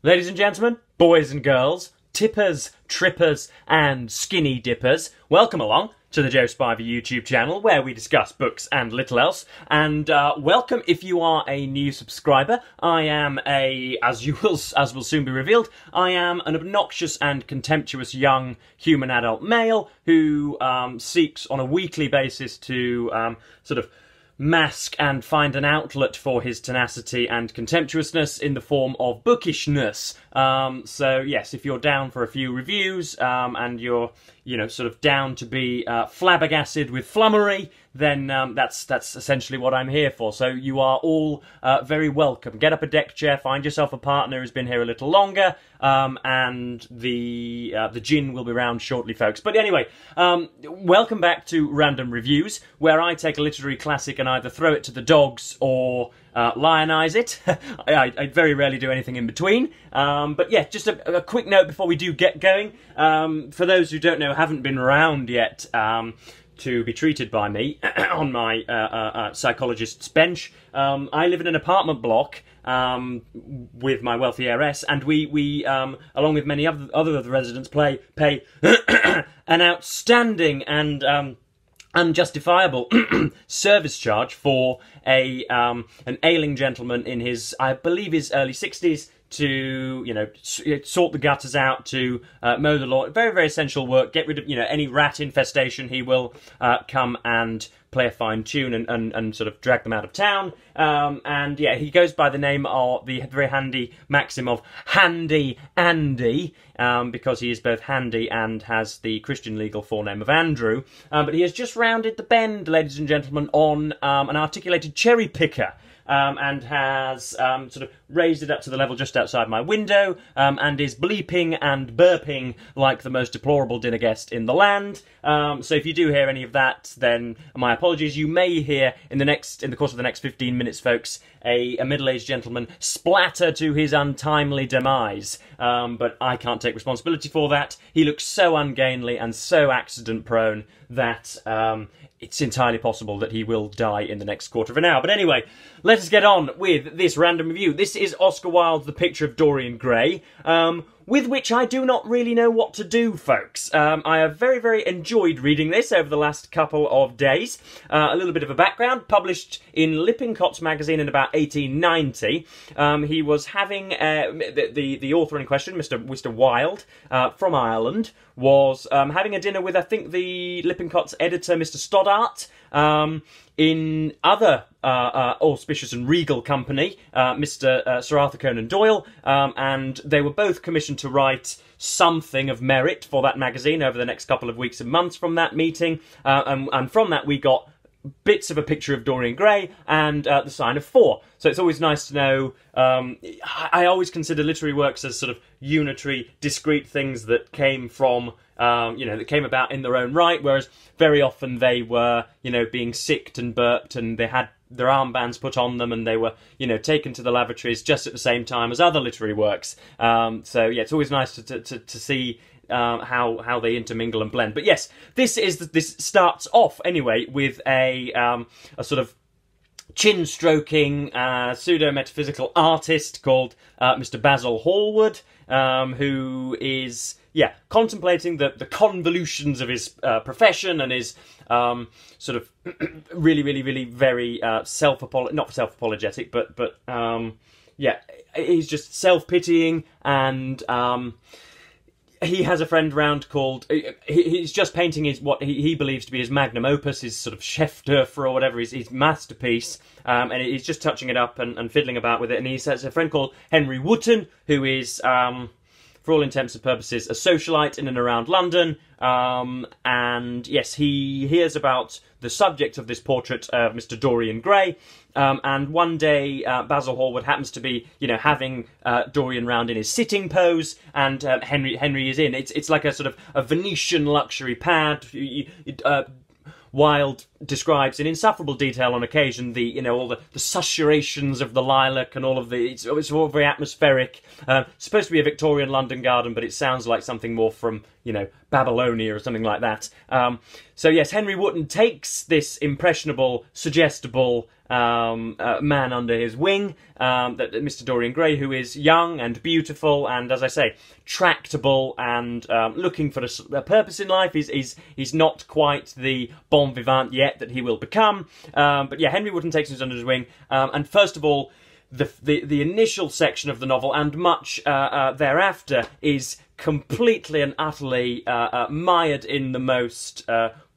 Ladies and gentlemen, boys and girls, tippers, trippers and skinny dippers, welcome along to the Joe Spivey YouTube channel where we discuss books and little else. And welcome if you are a new subscriber. I am as will soon be revealed, I am an obnoxious and contemptuous young human adult male who seeks on a weekly basis to sort of mask and find an outlet for his tenacity and contemptuousness in the form of bookishness. So yes, if you're down for a few reviews and you're, sort of down to be flabbergasted with flummery, then that's essentially what I'm here for. So you are all very welcome. Get up a deck chair, find yourself a partner who's been here a little longer, and the gin will be round shortly, folks. But anyway, welcome back to Random Reviews, where I take a literary classic and either throw it to the dogs or lionise it. I very rarely do anything in between. But yeah, just a quick note before we do get going. For those who don't know, haven't been around yet to be treated by me on my psychologist's bench, I live in an apartment block with my wealthy heiress, and we along with many other residents, pay an outstanding and unjustifiable service charge for an ailing gentleman in his, I believe, his early 60s to, sort the gutters out, to mow the lawn. Very, very essential work. Get rid of, any rat infestation. He will come and play a fine tune and sort of drag them out of town. And yeah, he goes by the name of the very handy maxim of Handy Andy, because he is both handy and has the Christian legal forename of Andrew. But he has just rounded the bend, ladies and gentlemen, on an articulated cherry picker. And has sort of raised it up to the level just outside my window, and is bleeping and burping like the most deplorable dinner guest in the land. So if you do hear any of that, then my apologies. You may hear in the course of the next 15 minutes, folks, a middle-aged gentleman splatter to his untimely demise. But I can't take responsibility for that. He looks so ungainly and so accident-prone that it's entirely possible that he will die in the next quarter of an hour. But anyway, let us get on with this random review. This is Oscar Wilde's The Picture of Dorian Gray, with which I do not really know what to do, folks. I have very, very enjoyed reading this over the last couple of days. A little bit of a background: published in Lippincott's magazine in about 1890. He was having, the author in question, Mr. Wilde, from Ireland, was having a dinner with, I think, the Lippincott's editor, Mr. Stoddart, in other auspicious and regal company, Mr. Sir Arthur Conan Doyle, and they were both commissioned to write something of merit for that magazine over the next couple of weeks and months from that meeting, and from that we got bits of A Picture of Dorian Gray and The Sign of 4. So it's always nice to know. I always consider literary works as sort of unitary, discrete things that came from, that came about in their own right, whereas very often they were, being sicked and burped, and they had their armbands put on them, and they were, taken to the lavatories just at the same time as other literary works. So yeah, it's always nice to see how they intermingle and blend. But yes, this starts off anyway with a sort of chin-stroking pseudo-metaphysical artist called Mr. Basil Hallward, who is contemplating the convolutions of his profession and his sort of really very not self-apologetic, but he's just self-pitying, and he has a friend round called, he's just painting what he believes to be his magnum opus, his sort of chef d'oeuvre or whatever, his masterpiece, and he's just touching it up and fiddling about with it. And he has a friend called Henry Wotton, who is, for all intents and purposes, a socialite in and around London, and yes, he hears about the subject of this portrait of Mr. Dorian Gray, and one day Basil Hallward happens to be, having Dorian round in his sitting pose, and Henry is in. It's like a sort of a Venetian luxury pad. Wilde describes in insufferable detail on occasion all the susurrations of the lilac and all of it's all very atmospheric. Supposed to be a Victorian London garden, but it sounds like something more from Babylonia or something like that. So yes, Henry Wotton takes this impressionable, suggestible man under his wing, that Mr. Dorian Gray, who is young and beautiful and, as I say, tractable and looking for a purpose in life. He's not quite the bon vivant yet that he will become. But yeah, Henry Wotton takes him under his wing, and first of all, the initial section of the novel and much thereafter is completely and utterly mired in the most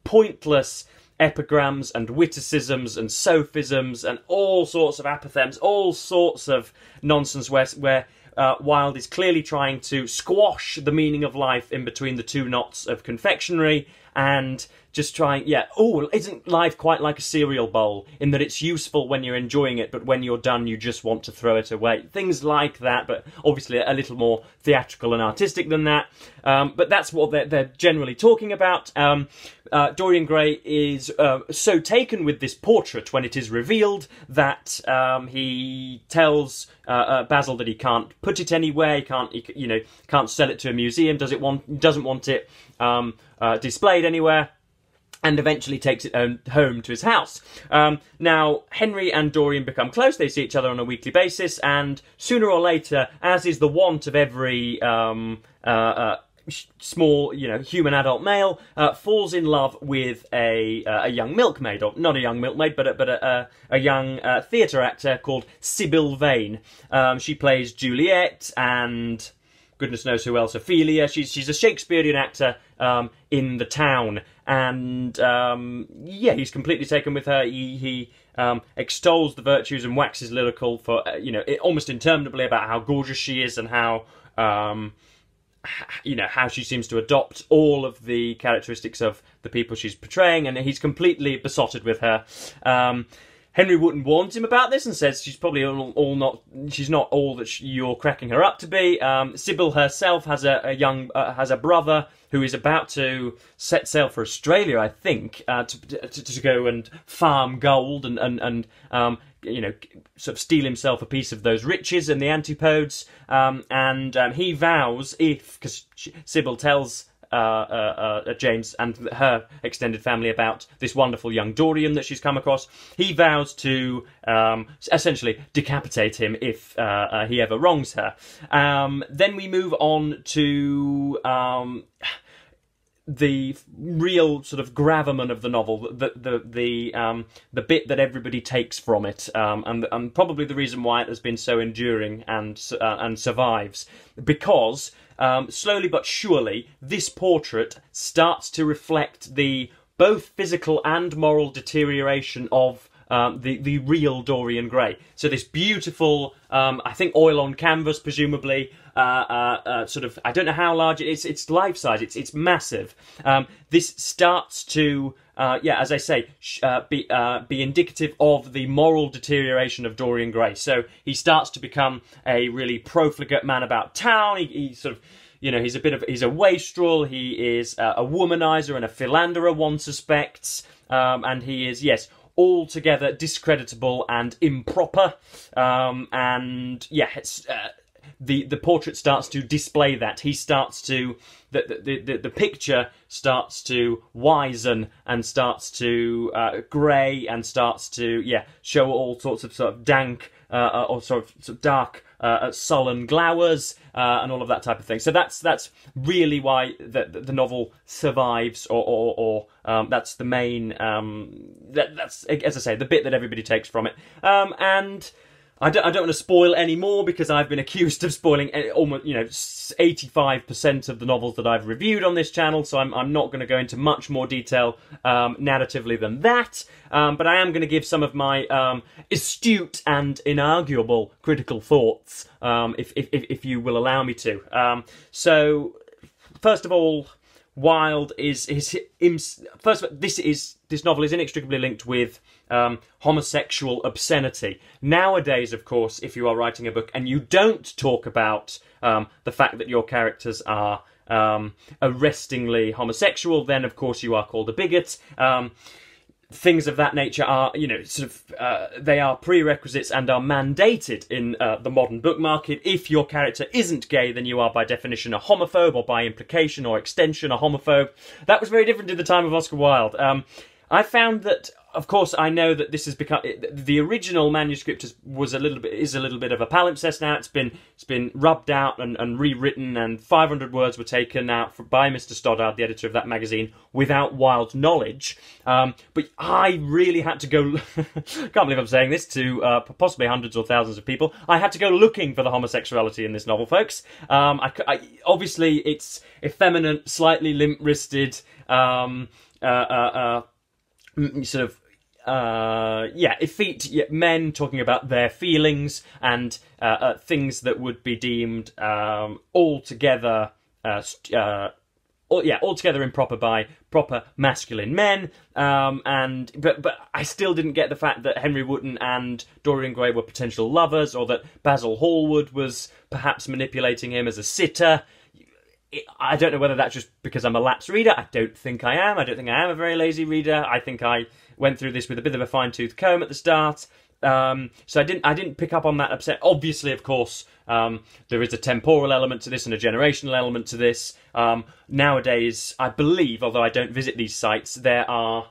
pointless epigrams and witticisms and sophisms and all sorts of apothegms, all sorts of nonsense where Wilde is clearly trying to squash the meaning of life in between the two knots of confectionery and just trying, isn't life quite like a cereal bowl in that it's useful when you're enjoying it, but when you're done, you just want to throw it away? Things like that, but obviously a little more theatrical and artistic than that. But that's what they're generally talking about. Dorian Gray is so taken with this portrait when it is revealed that he tells Basil that he can't put it anywhere, he can't sell it to a museum, doesn't want it displayed anywhere, and eventually takes it home to his house. Now, Henry and Dorian become close. They see each other on a weekly basis, and sooner or later, as is the wont of every small, human adult male, falls in love with a young milkmaid, or not a young milkmaid, but a young theatre actor called Sybil Vane. She plays Juliet, and goodness knows who else, Ophelia. She's a Shakespearean actor in the town, and he's completely taken with her. He extols the virtues and waxes lyrical for almost interminably about how gorgeous she is and how how she seems to adopt all of the characteristics of the people she's portraying, and he's completely besotted with her. Henry Wotton warns him about this and says she's probably she's not all that you're cracking her up to be. Sybil herself has a brother who is about to set sail for Australia, I think, to go and farm gold and sort of steal himself a piece of those riches and the antipodes. And he vows, because Sybil tells James and her extended family about this wonderful young Dorian that she's come across, he vows to essentially decapitate him if he ever wrongs her. Then we move on to the real sort of gravamen of the novel, the bit that everybody takes from it, and probably the reason why it has been so enduring and survives, because slowly but surely this portrait starts to reflect the both physical and moral deterioration of the real Dorian Gray. So this beautiful, I think oil on canvas, presumably, sort of, I don't know how large it is, it's life-size, it's massive. This starts to, as I say, be indicative of the moral deterioration of Dorian Gray. So he starts to become a really profligate man about town. He sort of, he's a wastrel, he is a womanizer and a philanderer, one suspects, and he is, yes, altogether discreditable and improper, the portrait starts to display that. He starts to, the picture starts to wizen and starts to grey and starts to, show all sorts of sort of dank or sort of dark, sullen glowers and all of that type of thing. So that's really why the novel survives, or that's the main, that's, as I say, the bit that everybody takes from it. And I don't want to spoil any more, because I've been accused of spoiling almost 85% of the novels that I've reviewed on this channel, so I'm not going to go into much more detail narratively than that. But I am going to give some of my astute and inarguable critical thoughts, if you will allow me to. So, first of all, Wilde this novel is inextricably linked with homosexual obscenity. Nowadays, of course, if you are writing a book and you don't talk about the fact that your characters are arrestingly homosexual, then of course you are called a bigot. things of that nature are, they are prerequisites and are mandated in the modern book market. If your character isn't gay, then you are by definition a homophobe, or by implication or extension a homophobe. That was very different in the time of Oscar Wilde. I found that, of course, I know that this has become the original manuscript is a little bit of a palimpsest now. It's been rubbed out and rewritten, and 500 words were taken out by Mr. Stoddard, the editor of that magazine, without Wilde's knowledge. But I really had to go. Can't believe I'm saying this to possibly hundreds or thousands of people. I had to go looking for the homosexuality in this novel, folks. Obviously, it's effeminate, slightly limp-wristed. Effete men talking about their feelings and things that would be deemed altogether improper by proper masculine men. But I still didn't get the fact that Henry Wotton and Dorian Gray were potential lovers, or that Basil Hallward was perhaps manipulating him as a sitter. I don't know whether that's just because I'm a lapsed reader. I don't think I am. I don't think I am a very lazy reader. I think I went through this with a bit of a fine-tooth comb at the start. So I didn't pick up on that upset. Obviously, of course, there is a temporal element to this and a generational element to this. Nowadays, I believe, although I don't visit these sites, there are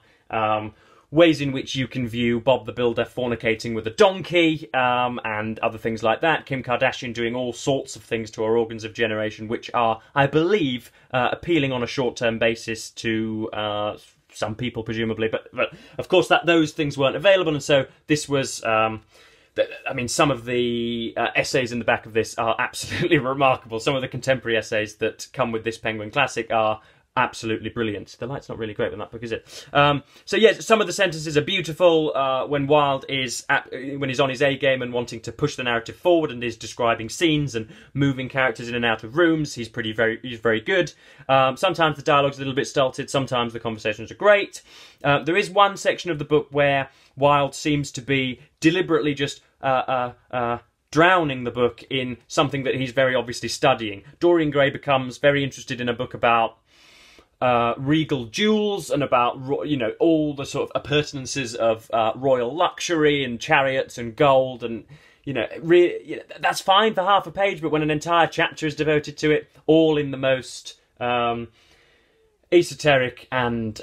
ways in which you can view Bob the Builder fornicating with a donkey, and other things like that. Kim Kardashian doing all sorts of things to our organs of generation, which are, I believe, appealing on a short-term basis to some people, presumably. But of course, those things weren't available, and so this was... some of the essays in the back of this are absolutely remarkable. Some of the contemporary essays that come with this Penguin Classic are absolutely brilliant. The light's not really great with that book, is it? Some of the sentences are beautiful when Wilde when he's on his A game and wanting to push the narrative forward and is describing scenes and moving characters in and out of rooms. He's very good. Sometimes the dialogue's a little bit stulted. Sometimes the conversations are great. There is one section of the book where Wilde seems to be deliberately just drowning the book in something that he's very obviously studying. Dorian Gray becomes very interested in a book about regal jewels and about all the sort of appurtenances of royal luxury and chariots and gold, and that's fine for half a page, but when an entire chapter is devoted to it, all in the most esoteric and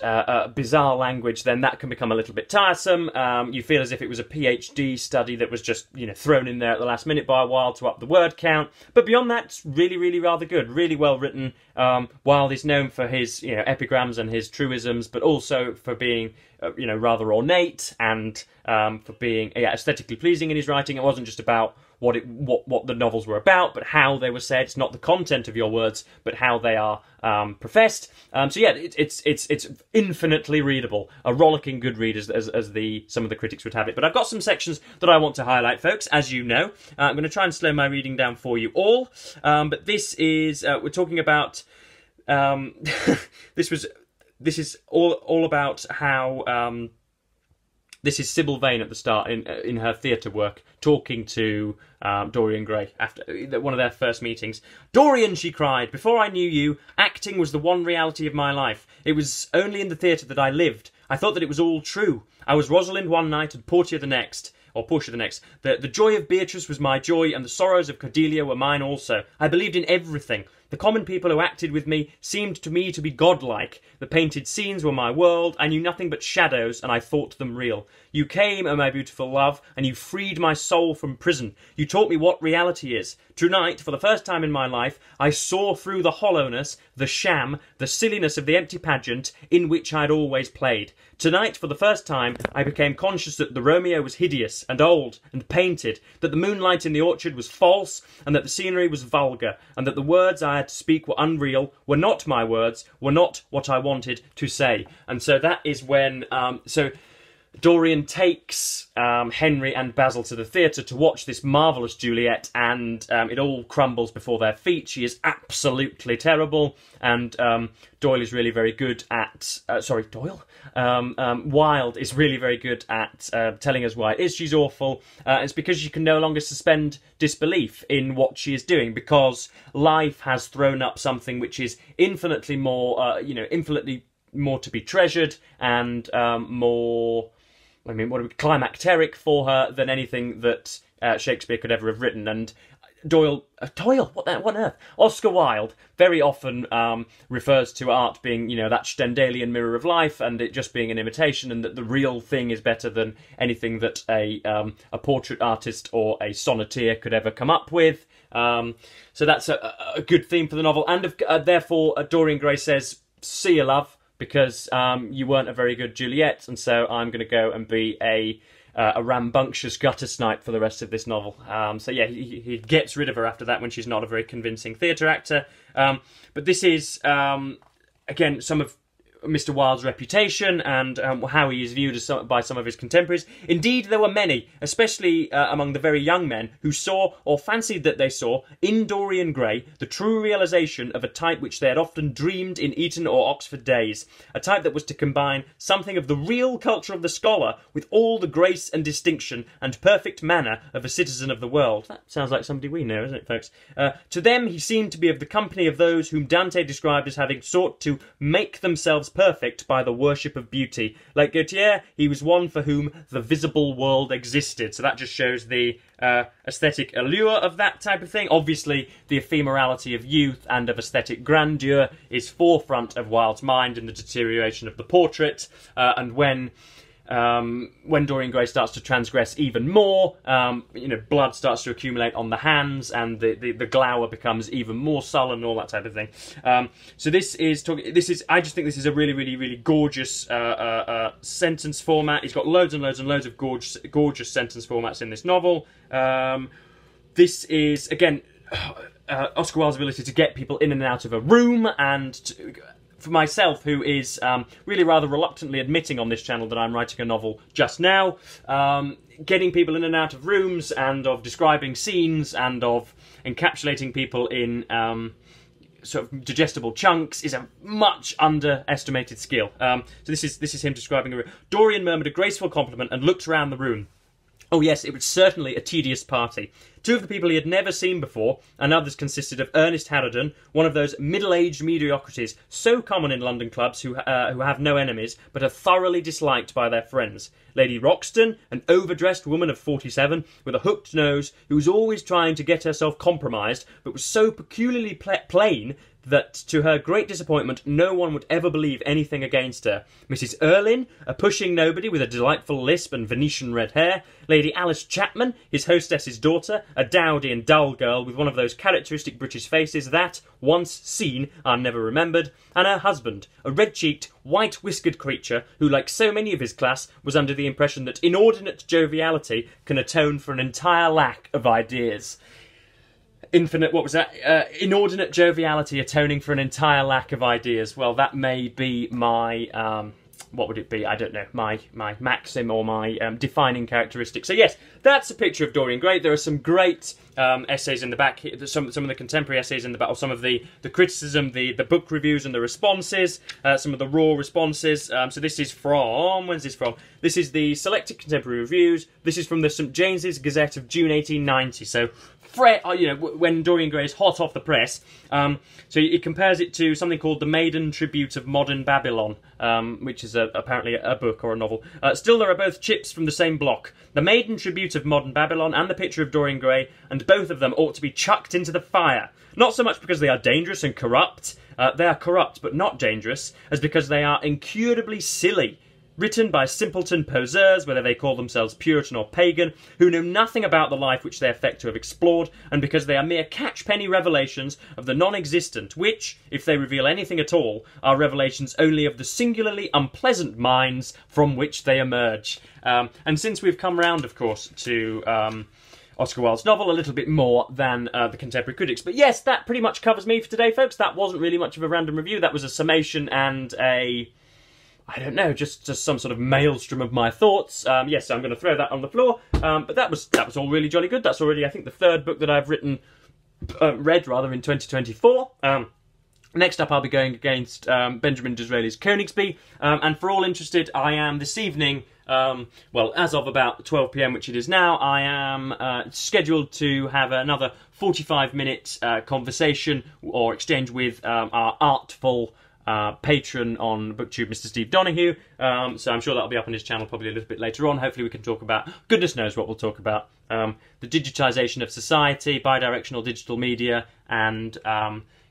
bizarre language, then that can become a little bit tiresome. You feel as if it was a PhD study that was just thrown in there at the last minute by Wilde to up the word count. But beyond that, it's really, really rather good, really well written. Wilde is known for his epigrams and his truisms, but also for being rather ornate and for being aesthetically pleasing in his writing. It wasn't just about what the novels were about, but how they were said. It's not the content of your words, but how they are professed. It's infinitely readable, a rollicking good read, as some of the critics would have it. But I've got some sections that I want to highlight, folks. As you know, I'm going to try and slow my reading down for you all. But this is we're talking about this is all about how. This is Sybil Vane at the start in her theatre work, talking to Dorian Gray after one of their first meetings. "Dorian," she cried, "before I knew you, acting was the one reality of my life. It was only in the theatre that I lived. I thought that it was all true. I was Rosalind one night and Portia the next. The joy of Beatrice was my joy, and the sorrows of Cordelia were mine also. I believed in everything. The common people who acted with me seemed to me to be godlike. The painted scenes were my world. I knew nothing but shadows, and I thought them real. You came, O my beautiful love, and you freed my soul from prison. You taught me what reality is. Tonight, for the first time in my life, I saw through the hollowness, the sham, the silliness of the empty pageant in which I had always played. Tonight, for the first time, I became conscious that the Romeo was hideous and old and painted, that the moonlight in the orchard was false, and that the scenery was vulgar, and that the words I had to speak were unreal, were not my words, were not what I wanted to say." And so that is when... Dorian takes Henry and Basil to the theatre to watch this marvellous Juliet, and it all crumbles before their feet. She is absolutely terrible, and Doyle is really very good at... Wilde is really very good at telling us why it is she's awful. It's because she can no longer suspend disbelief in what she is doing, because life has thrown up something which is infinitely more, infinitely more to be treasured and more, I mean, climacteric for her than anything that Shakespeare could ever have written. And Doyle, what on earth? Oscar Wilde very often refers to art being, you know, that Stendhalian mirror of life, and it just being an imitation, and that the real thing is better than anything that a portrait artist or a sonneteer could ever come up with. So that's a good theme for the novel, and therefore Dorian Gray says, "See you, love, because you weren't a very good Juliet, and so I'm going to go and be a rambunctious gutter snipe for the rest of this novel." So yeah, he gets rid of her after that when she's not a very convincing theatre actor. But this is, again, some of Mr. Wilde's reputation and how he is viewed by some of his contemporaries. Indeed, there were many, especially among the very young men, who saw, or fancied that they saw, in Dorian Gray the true realisation of a type which they had often dreamed in Eton or Oxford days, a type that was to combine something of the real culture of the scholar with all the grace and distinction and perfect manner of a citizen of the world. That sounds like somebody we know, isn't it, folks? To them he seemed to be of the company of those whom Dante described as having sought to make themselves perfect by the worship of beauty. Like Gautier, he was one for whom the visible world existed. So that just shows the aesthetic allure of that type of thing. Obviously, the ephemerality of youth and of aesthetic grandeur is forefront of Wilde's mind in the deterioration of the portrait, and when Dorian Gray starts to transgress even more, you know, blood starts to accumulate on the hands, and the glower becomes even more sullen, and all that type of thing. So I just think this is a really, really, really gorgeous sentence format. He's got loads and loads and loads of gorgeous sentence formats in this novel. This is, again, Oscar Wilde's ability to get people in and out of a room, and for myself, who is really rather reluctantly admitting on this channel that I'm writing a novel just now, getting people in and out of rooms, and of describing scenes, and of encapsulating people in sort of digestible chunks is a much underestimated skill. So this is him describing a room. Dorian murmured a graceful compliment and looked round the room. Oh yes, it was certainly a tedious party. Two of the people he had never seen before, and others consisted of Ernest Harrowden, one of those middle-aged mediocrities so common in London clubs who have no enemies, but are thoroughly disliked by their friends. Lady Roxton, an overdressed woman of 47, with a hooked nose, who was always trying to get herself compromised, but was so peculiarly plain that, to her great disappointment, no one would ever believe anything against her. Mrs. Erlyn, a pushing nobody with a delightful lisp and Venetian red hair. Lady Alice Chapman, his hostess's daughter, a dowdy and dull girl with one of those characteristic British faces that, once seen, are never remembered. And her husband, a red-cheeked, white-whiskered creature who, like so many of his class, was under the impression that inordinate joviality can atone for an entire lack of ideas. Inordinate joviality atoning for an entire lack of ideas. Well, that may be my, what would it be? I don't know. My maxim or my defining characteristic. So yes, that's a picture of Dorian Gray. There are some great essays in the back here, some of the contemporary essays in the back, or some of the criticism, the book reviews and the responses, some of the raw responses. So this is from, when's this from? This is the Selected Contemporary Reviews. This is from the St James's Gazette of June 1890. So, you know, when Dorian Gray is hot off the press. So he compares it to something called The Maiden Tribute of Modern Babylon, which is apparently a book or a novel. Still, there are both chips from the same block. The Maiden Tribute of Modern Babylon and the picture of Dorian Gray, and both of them ought to be chucked into the fire. Not so much because they are dangerous and corrupt, they are corrupt but not dangerous, as because they are incurably silly. Written by simpleton poseurs, whether they call themselves Puritan or pagan, who know nothing about the life which they affect to have explored, and because they are mere catchpenny revelations of the non-existent, which, if they reveal anything at all, are revelations only of the singularly unpleasant minds from which they emerge. And since we've come round, of course, to Oscar Wilde's novel a little bit more than the contemporary critics. But yes, that pretty much covers me for today, folks. That wasn't really much of a random review. That was a summation and I don't know, just some sort of maelstrom of my thoughts. Yes, I'm going to throw that on the floor. But that was all really jolly good. That's already, I think, the third book that I've read in 2024. Next up, I'll be going against Benjamin Disraeli's Coningsby. And for all interested, I am this evening, well, as of about 12 PM, which it is now, I am scheduled to have another 45-minute conversation or exchange with our artful patron on BookTube, Mr. Steve Donahue. So I'm sure that'll be up on his channel probably a little bit later on. Hopefully we can talk about, goodness knows what we'll talk about, the digitisation of society, bidirectional digital media, and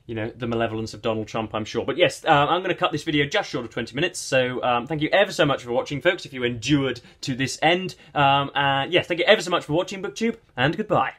you know, the malevolence of Donald Trump, I'm sure. But yes, I'm going to cut this video just short of 20 minutes, so thank you ever so much for watching, folks, if you endured to this end. Yes, thank you ever so much for watching, BookTube, and goodbye.